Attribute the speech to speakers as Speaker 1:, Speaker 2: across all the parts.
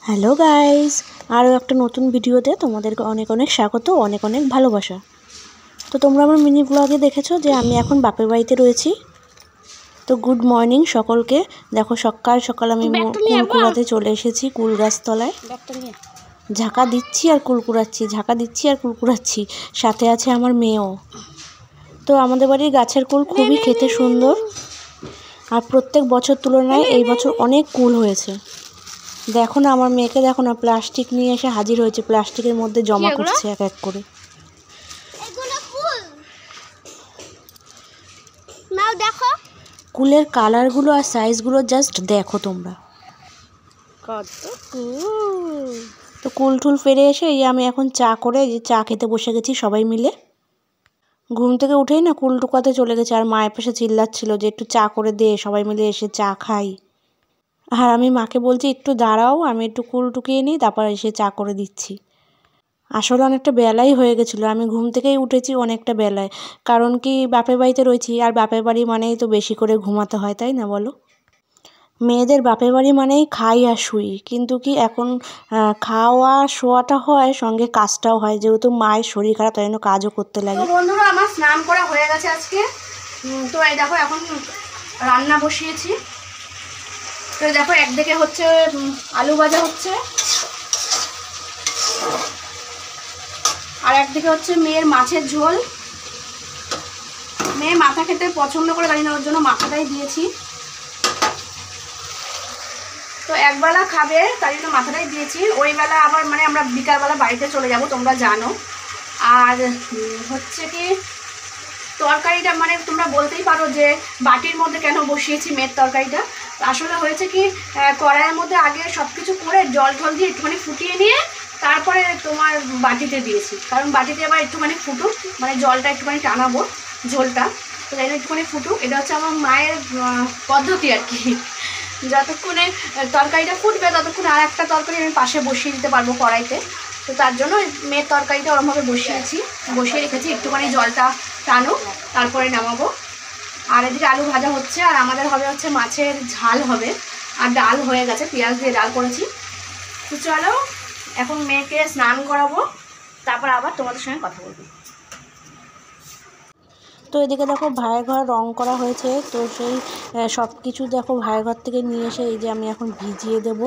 Speaker 1: Hello guys, আরও একটা নতুন ভিডিওতে তোমাদেরকে অনেক অনেক স্বাগত, অনেক অনেক ভালোবাসা। তো তোমরা আমার মিনি ব্লগে দেখেছো যে আমি এখন বাপের বাড়িতে রয়েছি। তো গুড মর্নিং সকলকে। দেখো সকাল সকাল আমি কুল কুড়াতে চলে এসেছি কুল গাছতলায়। ঝাঁকা দিচ্ছি আর কুল কুড়াচ্ছি, ঝাঁকা দিচ্ছি আর কুল কুড়াচ্ছি, সাথে আছে আমার মেয়েও। তো আমাদের বাড়ির গাছের কুল খুবই খেতে সুন্দর, আর প্রত্যেক বছর তুলনায় এই বছর অনেক কুল হয়েছে। দেখো না আমার মেয়েকে, দেখো না প্লাস্টিক নিয়ে এসে হাজির হয়েছে, প্লাস্টিকের মধ্যে জমা করছে এক এক করে।
Speaker 2: দেখো
Speaker 1: কুলের কালারগুলো আর সাইজগুলো জাস্ট দেখো তোমরা,
Speaker 2: কত
Speaker 1: তো কুল টুল ফেরে এসে এই আমি এখন চা করে যে চা খেতে বসে গেছি সবাই মিলে। ঘুম থেকে উঠেই না কুল টুকাতে চলে গেছে, আর মায়ের পাশে চিল্লাচ্ছিল যে একটু চা করে দে, সবাই মিলে এসে চা খাই। আর আমি মাকে বলছি একটু দাঁড়াও, আমি একটু কুল টুকিয়ে নিই, তারপর এসে চা করে দিচ্ছি। আসলে অনেকটা বেলাই হয়ে গেছিলো, আমি ঘুম থেকেই উঠেছি অনেকটা বেলায়, কারণ কি বাপের বাড়িতে রয়েছি, আর বাপের বাড়ি মানেই তো বেশি করে ঘুমাতে হয়, তাই না বলো? মেয়েদের বাপের বাড়ি মানেই খাই আর শুই, কিন্তু কি এখন খাওয়া শোয়াটা হয় সঙ্গে কাজটাও হয়, যেহেতু মায়ের শরীর খারাপ তাই জন্য কাজও করতে লাগে।
Speaker 2: বন্ধুরা আমার স্নান করা হয়ে গেছে আজকে। তো এই দেখো এখন রান্না বসিয়েছি। তো দেখো একদিকে হচ্ছে আলু ভাজা হচ্ছে, আর একদিকে হচ্ছে মেয়ের মাছের ঝোল। মেয়ে মাথা খেতে পছন্দ করে, জানি না, ওর জন্য মাথাটাই দিয়েছি। তো একবেলা খাবে তাই জন্য মাথাটাই দিয়েছি, ওই বেলা আবার মানে আমরা বিকালবেলা বাড়িতে চলে যাব, তোমরা জানো। আর হচ্ছে কি তরকারিটা মানে তোমরা বলতেই পারো যে বাটির মধ্যে কেন বসিয়েছি মেয়ের তরকারিটা। আসলে হয়েছে কি কড়াইয়ের মধ্যে আগে সব কিছু করে জল টল দিয়ে একটুখানি ফুটিয়ে নিয়ে তারপরে তোমার বাটিতে দিয়েছি, কারণ বাটিতে আবার একটুখানি ফুটুক, মানে জলটা একটুখানি টানাবো ঝোলটা, তো তাই একটুখানি ফুটুক। এটা হচ্ছে আমার মায়ের পদ্ধতি আর কি। যতক্ষণে তরকারিটা ফুটবে ততক্ষণ আর একটা তরকারি আমি পাশে বসিয়ে দিতে পারবো কড়াইতে। তো তার জন্য মেয়ের তরকারিটা ওরমভাবে বসিয়ে রেখেছি, একটুখানি জলটা টানুক তারপরে নামাবো। আর এদিকে আলু ভাজা হচ্ছে, আর আমাদের হবে হচ্ছে মাছের ঝাল হবে, আর ডাল হয়ে গেছে, পেঁয়াজ দিয়ে ডাল করেছি। তো চলো এখন মেয়েকে স্নান করাবো, তারপর আবার তোমাদের সঙ্গে কথা বলবো।
Speaker 1: তো এদিকে দেখো ভাইয়ের ঘর রং করা হয়েছে, তো সেই সব কিছু দেখো ভাইয়ের ঘর থেকে নিয়ে এসে এই যে আমি এখন ভিজিয়ে দেব।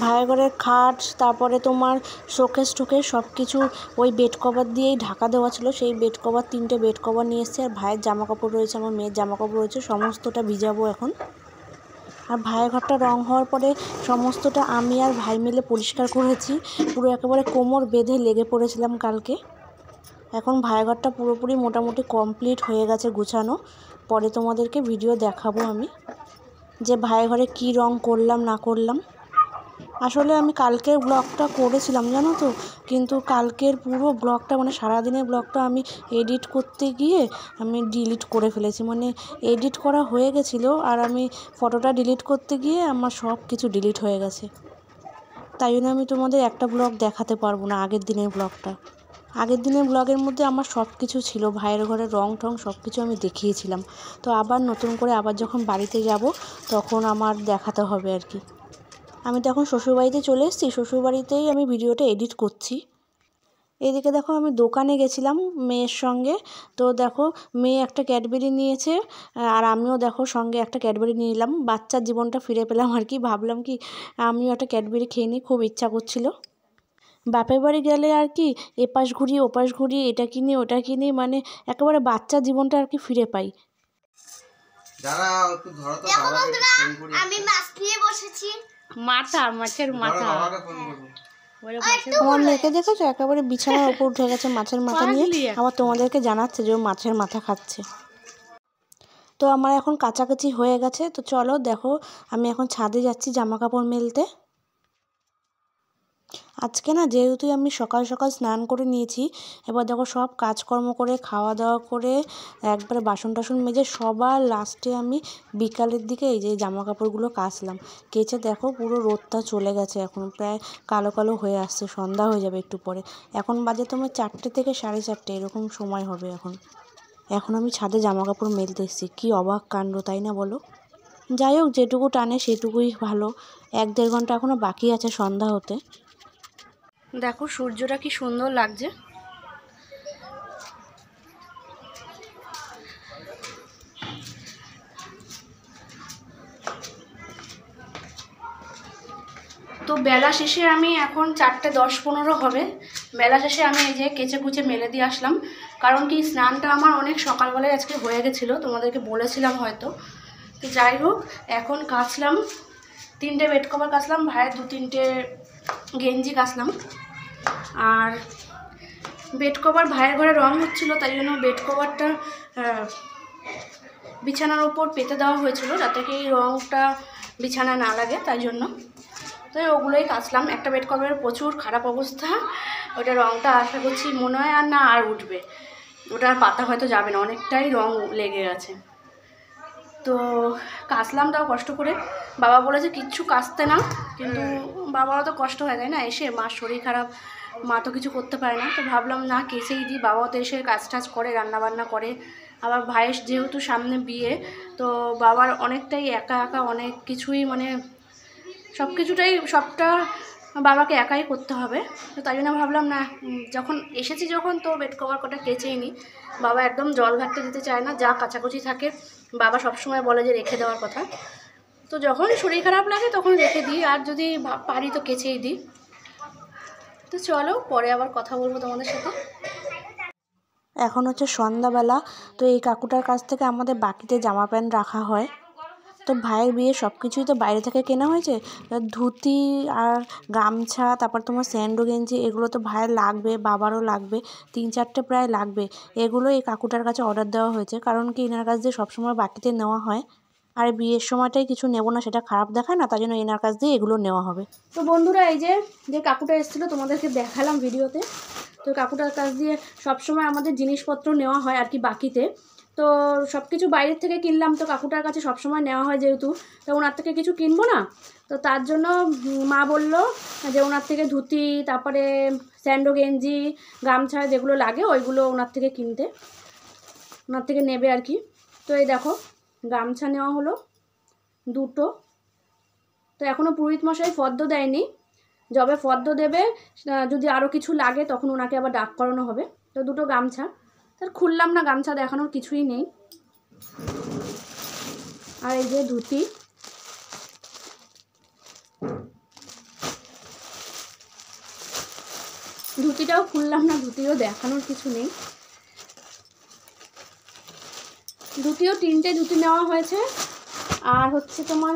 Speaker 1: ভাইয়ের ঘরের খাট, তারপরে তোমার শোকেস টোকেস সব কিছু ওই বেড কভার দিয়েই ঢাকা দেওয়া ছিল, সেই বেড কভার 3টে বেড কভার নিয়ে এসেছে। আর ভাইয়ের জামা কাপড় রয়েছে, আমার মেয়ের জামা কাপড় রয়েছে, সমস্তটা ভিজাবো এখন। আর ভাইয়ের ঘরটা রং হওয়ার পরে সমস্তটা আমি আর ভাই মিলে পরিষ্কার করেছি, পুরো একেবারে কোমর বেঁধে লেগে পড়েছিলাম কালকে। এখন ভাইয়ের ঘরটা পুরোপুরি মোটামুটি কমপ্লিট হয়ে গেছে গুছানো, পরে তোমাদেরকে ভিডিও দেখাবো আমি যে ভাইয়ের ঘরে কী রং করলাম না করলাম। আসলে আমি কালকের ব্লগটা করেছিলাম জানো তো, কিন্তু কালকের পুরো ব্লগটা মানে সারাদিনের ব্লগটা আমি এডিট করতে গিয়ে আমি ডিলিট করে ফেলেছি, মানে এডিট করা হয়ে গেছিলো আর আমি ফটোটা ডিলিট করতে গিয়ে আমার সব কিছু ডিলিট হয়ে গেছে, তাই জন্য আমি তোমাদের একটা ব্লগ দেখাতে পারবো না। আগের দিনের ব্লগটা, আগের দিনের ব্লগের মধ্যে আমার সব কিছু ছিল, ভাইয়ের ঘরের রং টং সব কিছু আমি দেখিয়েছিলাম। তো আবার নতুন করে আবার যখন বাড়িতে যাব তখন আমার দেখাতে হবে আর কি। আমি তো এখন শ্বশুরবাড়িতে চলে এসেছি, শ্বশুরবাড়িতেই আমি ভিডিওটা এডিট করছি। এদিকে দেখো আমি দোকানে গেছিলাম মেয়ের সঙ্গে, তো দেখো মেয়ে একটা ক্যাডবেরি নিয়েছে, আর আমিও দেখো সঙ্গে একটা ক্যাডবেরি নিয়ে নিলাম, বাচ্চার জীবনটা ফিরে পেলাম আর কি। ভাবলাম কি আমিও একটা ক্যাডবেরি খেয়ে নিই, খুব ইচ্ছা করছিল। বাপের বাড়ি গেলে আর কি এপাশ ঘুরি ওপাশ ঘুরি, এটা কিনি ওটা কিনি, মানে একেবারে বাচ্চার জীবনটা আর কি ফিরে পাই।
Speaker 2: আমি মাছ নিয়ে বসেছি, মাছের মাথা।
Speaker 1: আমার মেয়েকে দেখেছো একেবারে বিছানার ওপর উঠে গেছে মাছের মাথা নিয়ে, আবার তোমাদেরকে জানাচ্ছে যে ও মাছের মাথা খাচ্ছে। তো আমার এখন কাছাকাছি হয়ে গেছে, তো চলো দেখো আমি এখন ছাদে যাচ্ছি জামা কাপড় মেলতে। আজকে না যেহেতু আমি সকাল সকাল স্নান করে নিয়েছি, এবার দেখো সব কাজকর্ম করে খাওয়া দাওয়া করে একবারে বাসন টাসন মেজে সবার লাস্টে আমি বিকালের দিকে এই যে জামা কাপড়গুলো কাচলাম। কেচে দেখো পুরো রোদটা চলে গেছে, এখন প্রায় কালো কালো হয়ে আসছে, সন্ধ্যা হয়ে যাবে একটু পরে। এখন বাজে তোমার 4টে থেকে 4:30 এরকম সময় হবে এখন। এখন আমি ছাদে জামা কাপড় মেলতে এসেছি, কী অবাক কাণ্ড তাই না বলো? যাই হোক, যেটুকু টানে সেটুকুই ভালো। 1-1.5 ঘন্টা এখনও বাকি আছে সন্ধ্যা হতে। দেখো সূর্যটা কি সুন্দর লাগছে। তো বেলা শেষে আমি এখন 4:10-15 হবে। বেলা শেষে আমি এই যে কেচে কুচে মেলে দিয়ে আসলাম, কারণ কি স্নানটা আমার অনেক সকালবেলায় আজকে হয়ে গেছিলো, তোমাদেরকে বলেছিলাম হয়তো। তো যাই হোক, এখন কাচলাম, 3টে বেড কভার কাচলাম, ভাইয়ের 2-3টে গেঞ্জি কাচলাম। আর বেড কভার ভাইয়ের ঘরে রং হচ্ছিলো, তাই জন্য বেড কভারটা বিছানার ওপর পেতে দেওয়া হয়েছিল, যাতে কি রংটা বিছানা না লাগে, তাই জন্য। তো ওগুলোই কাচলাম। একটা বেড কভারের প্রচুর খারাপ অবস্থা, ওটা রংটা আশা করছি মনে হয় আর উঠবে, ওটার পাতা হয়তো যাবে না, অনেকটাই রং লেগে গেছে। তো কাচলাম তাও কষ্ট করে। বাবা বলেছে কিচ্ছু কাচতে না, কিন্তু বাবারও তো কষ্ট হয়, তাই না? এসে মার শরীর খারাপ, মা তো কিছু করতে পারে না। তো ভাবলাম না, কেচেই দিই। বাবাও তো এসে কাজ টাজ করে, রান্নাবান্না করে। আবার ভাইয়ের যেহেতু সামনে বিয়ে, তো বাবার অনেকটাই একা একা অনেক কিছুই, মানে সবটা বাবাকে একাই করতে হবে। তো তাই জন্য ভাবলাম না, যখন এসেছি যখন, তো বেড কভার কটা কেচেই নিই। বাবা একদম জল ঘাটতে দিতে চায় না, যা কাচাকুচি থাকে বাবা সবসময় বলে যে রেখে দেওয়ার কথা। তো যখন শরীর খারাপ লাগে তখন রেখে দিই, আর যদি পারি তো কেচেই দিই। তো চলো, পরে আবার কথা বলবো তোমাদের সাথে। এখন হচ্ছে সন্ধ্যাবেলা। তো এই কাকুটার কাছ থেকে আমাদের বাকিতে জামা প্যান্ট রাখা হয়। তো ভাইয়ের বিয়ে সব কিছুই তো বাইরে থেকে কেনা হয়েছে। ধুতি আর গামছা, তারপর তোমার স্যান্ডো গেঞ্জি, এগুলো তো ভাইয়ের লাগবে, বাবারও লাগবে, 3-4টে প্রায় লাগবে। এগুলো এই কাকুটার কাছে অর্ডার দেওয়া হয়েছে, কারণ কি এনার কাছ দিয়ে সবসময় বাকিতে নেওয়া হয়। আর বিয়ের সময়টাই কিছু নেবো না, সেটা খারাপ দেখায় না, তাই জন্য এনার কাছ দিয়ে এগুলো নেওয়া হবে। তো বন্ধুরা, এই যে কাকুটা এসেছিলো তোমাদেরকে দেখালাম ভিডিওতে। তো কাকুটার কাছ দিয়ে সবসময় আমাদের জিনিসপত্র নেওয়া হয় আর কি বাকিতে। তো সব কিছু বাইরের থেকে কিনলাম, তো কাকুটার কাছে সবসময় নেওয়া হয় যেহেতু, তো ওনার থেকে কিছু কিনবো না। তো তার জন্য মা বলল যে ওনার থেকে ধুতি, তারপরে স্যান্ডো গেঞ্জি, গামছা যেগুলো লাগে ওইগুলো ওনার থেকে কিনতে, ওনার থেকে নেবে আর কি। তো এই দেখো, গামছা নেওয়া হলো 2টো। তো এখনও পুরোহিত মশাই ফর্দ দেয়নি, যবে ফর্দ দেবে, যদি আরও কিছু লাগে তখন ওনাকে আবার ডাক করানো হবে। তো 2টো গামছা, তার খুললাম না, গামছা দেখানোর কিছুই নেই। আর এই যে ধুতি, ধুতিটাও খুললাম না, ধুতিও দেখানোর কিছু নেই। ধুতিও 3টে ধুতি নেওয়া হয়েছে। আর হচ্ছে তোমার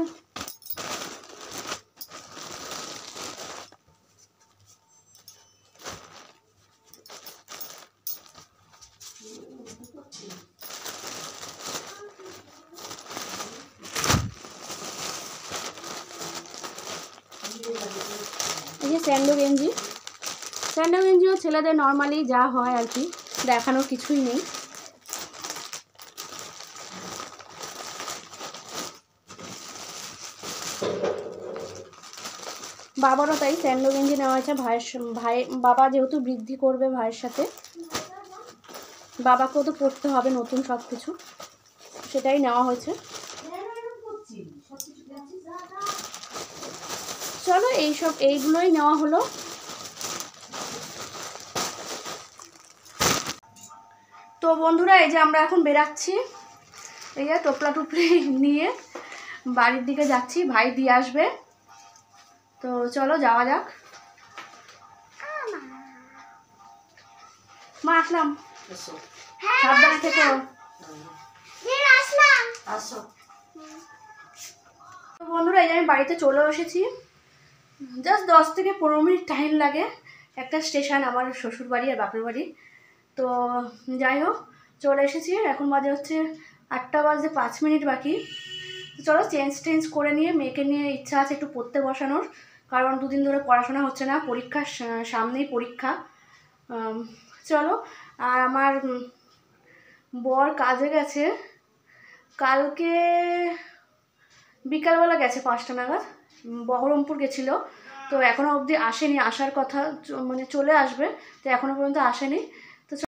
Speaker 1: এই যে স্যান্ডো গেঞ্জি, স্যান্ডো গেঞ্জিও ছেলেদের নর্মালি যা হয় আর কি, দেখানোর কিছুই নেই। বাবারও তাই স্যান্ডো গেঞ্জি নেওয়া হয়েছে। বাবা যেহেতু বৃদ্ধি করবে ভাইয়ের সাথে, বাবাকেও তো পড়তে হবে নতুন সব কিছু, সেটাই নেওয়া হয়েছে। চলো, এইগুলোই নেওয়া হলো। তো বন্ধুরা, এই যে আমরা এখন বেরাচ্ছি, এই যে টোপলা টুপলি নিয়ে বাড়ির দিকে যাচ্ছি, ভাই দিয়ে আসবে। তো চলো যাওয়া যাক। মা আসলাম, সাবধানে থেকো। তো বন্ধুরা, এই যে আমি বাড়িতে চলে এসেছি, জাস্ট 10 থেকে 15 মিনিট টাইম লাগে একটা স্টেশন আমার শ্বশুর বাড়ি আর বাপের বাড়ি। তো যাই হোক, চলে এসেছি। এখন বাজে হচ্ছে 8টা বাজে 5 মিনিট বাকি। তো চলো চেঞ্জ করে নিয়ে, মেয়েকে নিয়ে ইচ্ছা আছে একটু পড়তে বসানোর, কারণ 2 দিন ধরে পড়াশোনা হচ্ছে না, পরীক্ষার সামনেই পরীক্ষা। চলো। আর আমার বর কাজে গেছে, কালকে বিকালবেলা গেছে 5টা নাগাদ, বহরমপুর গেছিল। তো এখনও অবধি আসেনি, আসার কথা, মানে চলে আসবে, তো এখনও পর্যন্ত আসেনি।